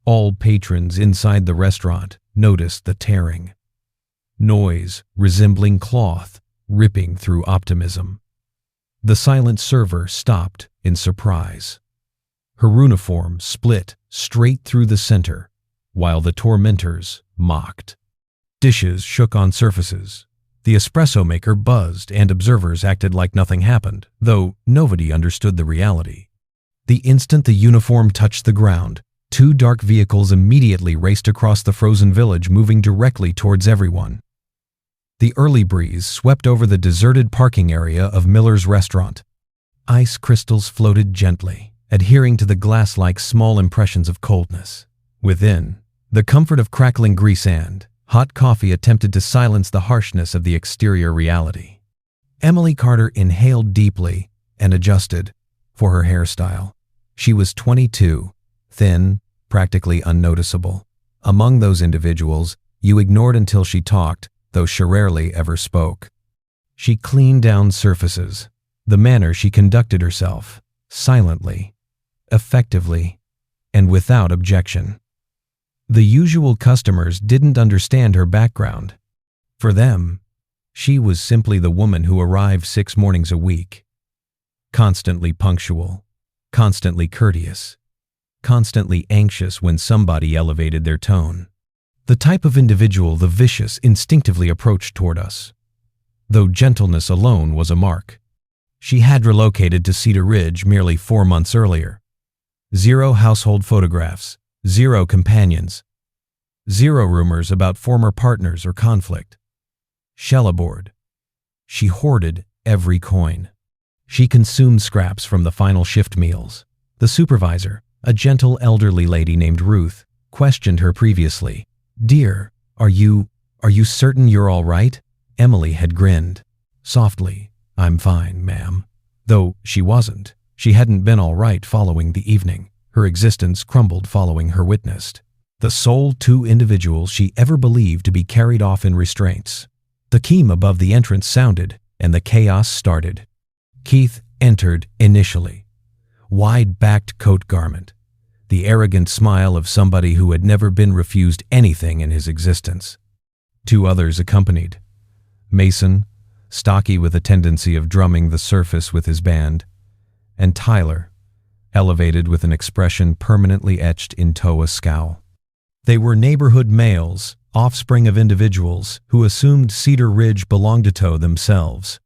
All patrons inside the restaurant noticed the tearing. Noise resembling cloth ripping through optimism. The silent server stopped in surprise. Her uniform split straight through the center, while the tormentors mocked. Dishes shook on surfaces. The espresso maker buzzed and observers acted like nothing happened, though nobody understood the reality. The instant the uniform touched the ground, two dark vehicles immediately raced across the frozen village, moving directly towards everyone. The early breeze swept over the deserted parking area of Miller's restaurant. Ice crystals floated gently, adhering to the glass-like small impressions of coldness. Within, the comfort of crackling grease and hot coffee attempted to silence the harshness of the exterior reality. Emily Carter inhaled deeply and adjusted for her hairstyle. She was 22, thin, practically unnoticeable. Among those individuals, you ignored until she talked, though she rarely ever spoke. She cleaned down surfaces, the manner she conducted herself, silently, effectively, and without objection. The usual customers didn't understand her background. For them, she was simply the woman who arrived 6 mornings a week. Constantly punctual, constantly courteous, constantly anxious when somebody elevated their tone. The type of individual the vicious instinctively approached toward us, though gentleness alone was a mark. She had relocated to Cedar Ridge merely 4 months earlier. 0 household photographs, 0 companions, 0 rumors about former partners or conflict. Shell aboard. She hoarded every coin. She consumed scraps from the final shift meals. The supervisor, a gentle elderly lady named Ruth, questioned her previously. "Dear, are you certain you're all right?" Emily had grinned. Softly, "I'm fine, ma'am." Though she wasn't. She hadn't been all right following the evening. Her existence crumbled following her witnessed. The sole 2 individuals she ever believed to be carried off in restraints. The keyme above the entrance sounded, and the chaos started. Keith entered initially. Wide-backed coat garment. The arrogant smile of somebody who had never been refused anything in his existence. 2 others accompanied. Mason, stocky with a tendency of drumming the surface with his band, and Tyler, elevated with an expression permanently etched into a scowl. They were neighborhood males, offspring of individuals who assumed Cedar Ridge belonged to themselves.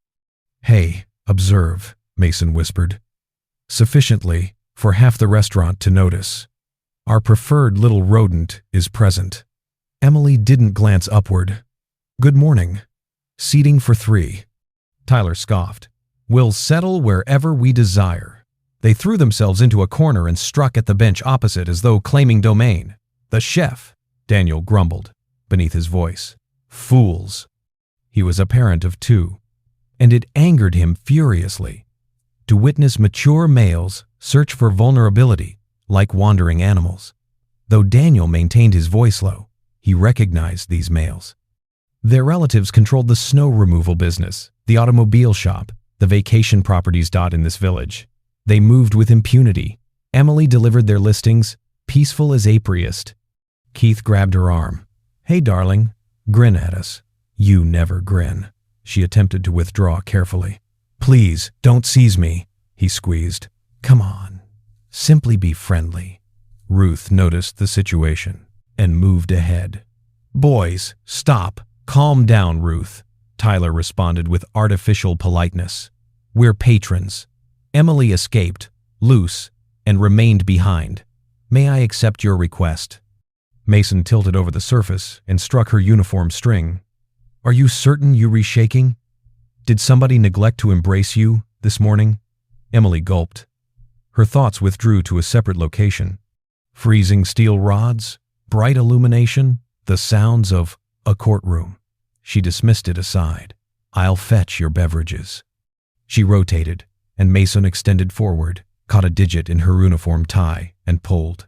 "Hey, observe," Mason whispered. "Sufficiently for half the restaurant to notice. Our preferred little rodent is present." Emily didn't glance upward. "Good morning. Seating for 3. Tyler scoffed. "We'll settle wherever we desire." They threw themselves into a corner and struck at the bench opposite as though claiming domain. "The chef," Daniel grumbled beneath his voice. "Fools." He was a parent of 2, and it angered him furiously to witness mature males search for vulnerability like wandering animals. Though Daniel maintained his voice low, he recognized these males. Their relatives controlled the snow removal business, the automobile shop, the vacation properties in this village. They moved with impunity. Emily delivered their listings, peaceful as apriest. Keith grabbed her arm. "Hey, darling, grin at us." "You never grin." She attempted to withdraw carefully. "Please, don't seize me," he squeezed. "Come on, simply be friendly." Ruth noticed the situation and moved ahead. "Boys, stop. Calm down, Ruth," Tyler responded with artificial politeness. "We're patrons." Emily escaped, loose, and remained behind. "May I accept your request?" Mason tilted over the surface and struck her uniform string. "Are you certain you're reshaking? Did somebody neglect to embrace you this morning?" Emily gulped. Her thoughts withdrew to a separate location. Freezing steel rods, bright illumination, the sounds of a courtroom. She dismissed it aside. "I'll fetch your beverages." She rotated, and Mason extended forward, caught a digit in her uniform tie, and pulled.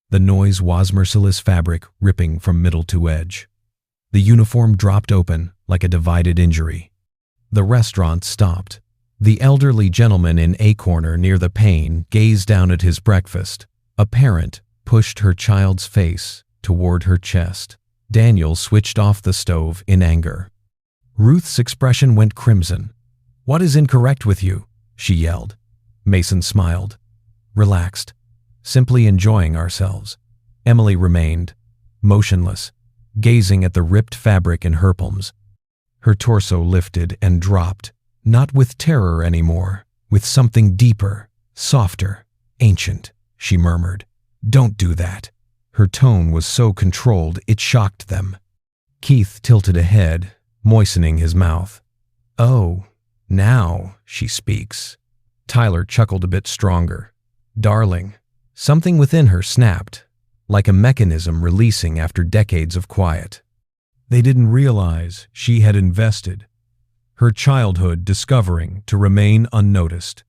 The noise was merciless fabric ripping from middle to edge. The uniform dropped open like a divided injury. The restaurant stopped. The elderly gentleman in a corner near the pane gazed down at his breakfast, a parent pushed her child's face toward her chest. Daniel switched off the stove in anger. Ruth's expression went crimson. "What is incorrect with you?" she yelled. Mason smiled. "Relaxed. Simply enjoying ourselves." Emily remained, motionless, gazing at the ripped fabric in her palms. Her torso lifted and dropped, not with terror anymore, with something deeper, softer, ancient. She murmured, "Don't do that." Her tone was so controlled it shocked them. Keith tilted a head, moistening his mouth. "Oh, now she speaks." Tyler chuckled a bit stronger. "Darling." Something within her snapped, like a mechanism releasing after decades of quiet. They didn't realize she had invested her childhood discovering to remain unnoticed.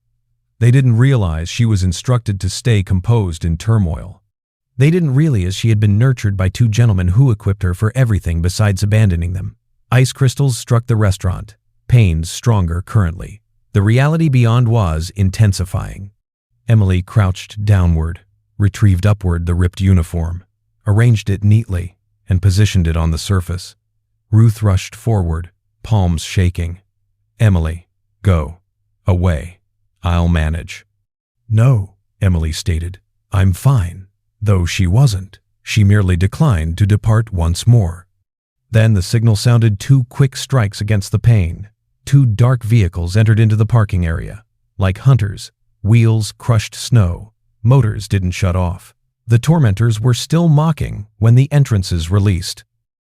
They didn't realize she was instructed to stay composed in turmoil. They didn't realize she had been nurtured by two gentlemen who equipped her for everything besides abandoning them. Ice crystals struck the restaurant, pains stronger currently. The reality beyond was intensifying. Emily crouched downward, retrieved upward the ripped uniform, arranged it neatly, and positioned it on the surface. Ruth rushed forward, palms shaking. "Emily, go. Away. I'll manage." "No," Emily stated. "I'm fine." Though she wasn't, she merely declined to depart once more. Then the signal sounded, two quick strikes against the pane. Two dark vehicles entered into the parking area. Like hunters, wheels crushed snow. Motors didn't shut off. The tormentors were still mocking when the entrances released.